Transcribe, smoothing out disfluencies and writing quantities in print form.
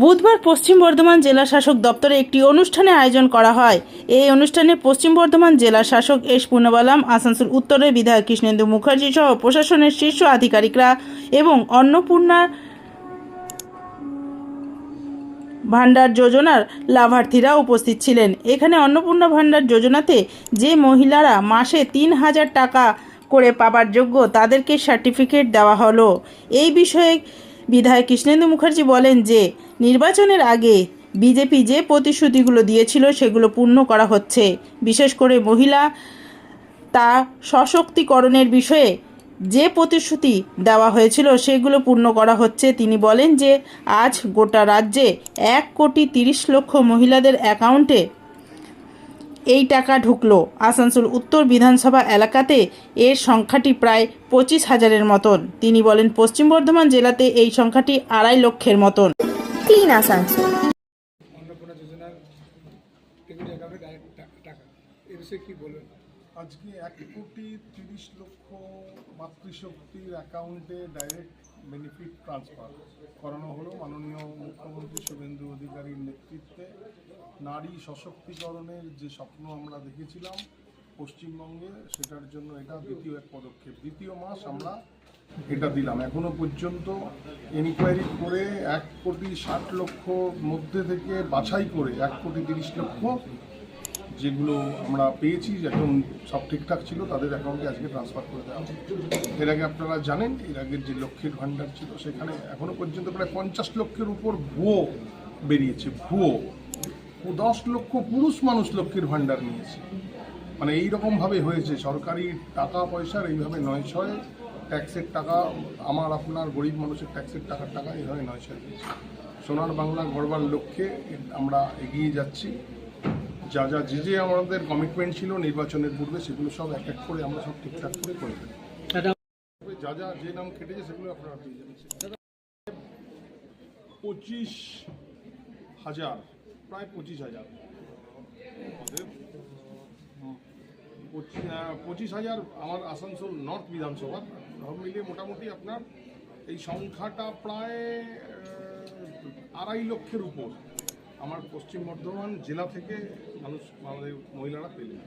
বুধবার পশ্চিম বর্ধমান জেলা শাসক দপ্তরে একটি অনুষ্ঠানের আয়োজন করা হয়। এই অনুষ্ঠানে পশ্চিম বর্ধমান জেলা শাসক এস পূর্ণবালাম, আসানসোল উত্তরের বিধায়ক কৃষ্ণেন্দু মুখার্জি সহ প্রশাসনের শীর্ষ আধিকারিকরা এবং অন্নপূর্ণা ভান্ডার যোজনার লাভার্থীরা উপস্থিত ছিলেন। এখানে অন্নপূর্ণা ভান্ডার যোজনাতে যে মহিলারা মাসে ৩,০০০ টাকা করে পাবার যোগ্য তাদেরকে সার্টিফিকেট দেওয়া হলো। এই বিষয়ে বিধায়ক কৃষ্ণেন্দু মুখার্জি বলেন যে নির্বাচনের আগে বিজেপি যে প্রতিশ্রুতিগুলো দিয়েছিল সেগুলো পূর্ণ করা হচ্ছে। বিশেষ করে মহিলা তা সশক্তিকরণের বিষয়ে যে প্রতিশ্রুতি দেওয়া হয়েছিল সেগুলো পূর্ণ করা হচ্ছে। তিনি বলেন যে আজ গোটা রাজ্যে 1,30,00,000 মহিলাদের অ্যাকাউন্টে এই টাকা ঢুকলো। আসানসোল উত্তর বিধানসভা এলাকাতে এর সংখ্যাটি প্রায় 25,000-এর মতন। তিনি বলেন পশ্চিম বর্ধমান জেলাতে এই সংখ্যাটি 2.5 লক্ষের মতন। ক্লিন আসানসোল অন্নপূর্ণা যোজনার টেবিল অ্যাকাউন্টে ডাইরেক্ট টাকা এর বিষয়ে কী বলবেন? আজকে 1,30,00,000 মাতৃশক্তির অ্যাকাউন্টে ডাইরেক্ট বেনিফিট ট্রান্সফার করানো হলো মাননীয় মুখ্যমন্ত্রী শুভেন্দু অধিকারীর নেতৃত্বে। নারী সশক্তিকরণের যে স্বপ্ন আমরা দেখেছিলাম পশ্চিমবঙ্গে, সেটার জন্য এটা দ্বিতীয় এক পদক্ষেপ। দ্বিতীয় মাস আমরা এটা দিলাম। এখনো পর্যন্ত এনকোয়ারি করে 1,60,00,000 মধ্যে থেকে বাছাই করে 1,30,00,000 যেগুলো আমরা পেয়েছি, এখন সব ঠিকঠাক ছিল, তাদের অ্যাকাউন্টে আজকে ট্রান্সফার করে দেওয়া হবে। এর আগে আপনারা জানেন, এর আগের যে লক্ষ্মীর ভাণ্ডার ছিল সেখানে এখনও পর্যন্ত প্রায় 50 লক্ষের উপর ভুয়ো বেরিয়েছে। ভুয়ো 10 লক্ষ পুরুষ মানুষ লক্ষ্মীর ভাণ্ডার নিয়েছে। মানে এইরকমভাবে হয়েছে, সরকারি টাকা পয়সার এইভাবে নয় ছয় ট্যাক্সের টাকা, আমার আপনার গরিব মানুষের ট্যাক্সের টাকা এইভাবে নয় ছয় হয়েছে। সোনার বাংলা গড়বার লক্ষ্যে আমরা এগিয়ে যাচ্ছি। যে আমাদের কমিটমেন্ট ছিল নির্বাচনের পূর্বে, সেগুলো সব এক এক করে আমরা সব ঠিকঠাক করে করে দেব। যে নাম কেটেছে সেগুলো আপনারা পেয়ে যাবেন। 25,000, প্রায় 25,000, 25,000 আমার আসানসোল নর্থ বিধানসভার সব মিলিয়ে মোটামুটি আপনার এই সংখ্যাটা প্রায় 2.5 লক্ষের উপর আমার পশ্চিম বর্ধমান জেলা থেকে আমাদের মহিলারা পেলেন।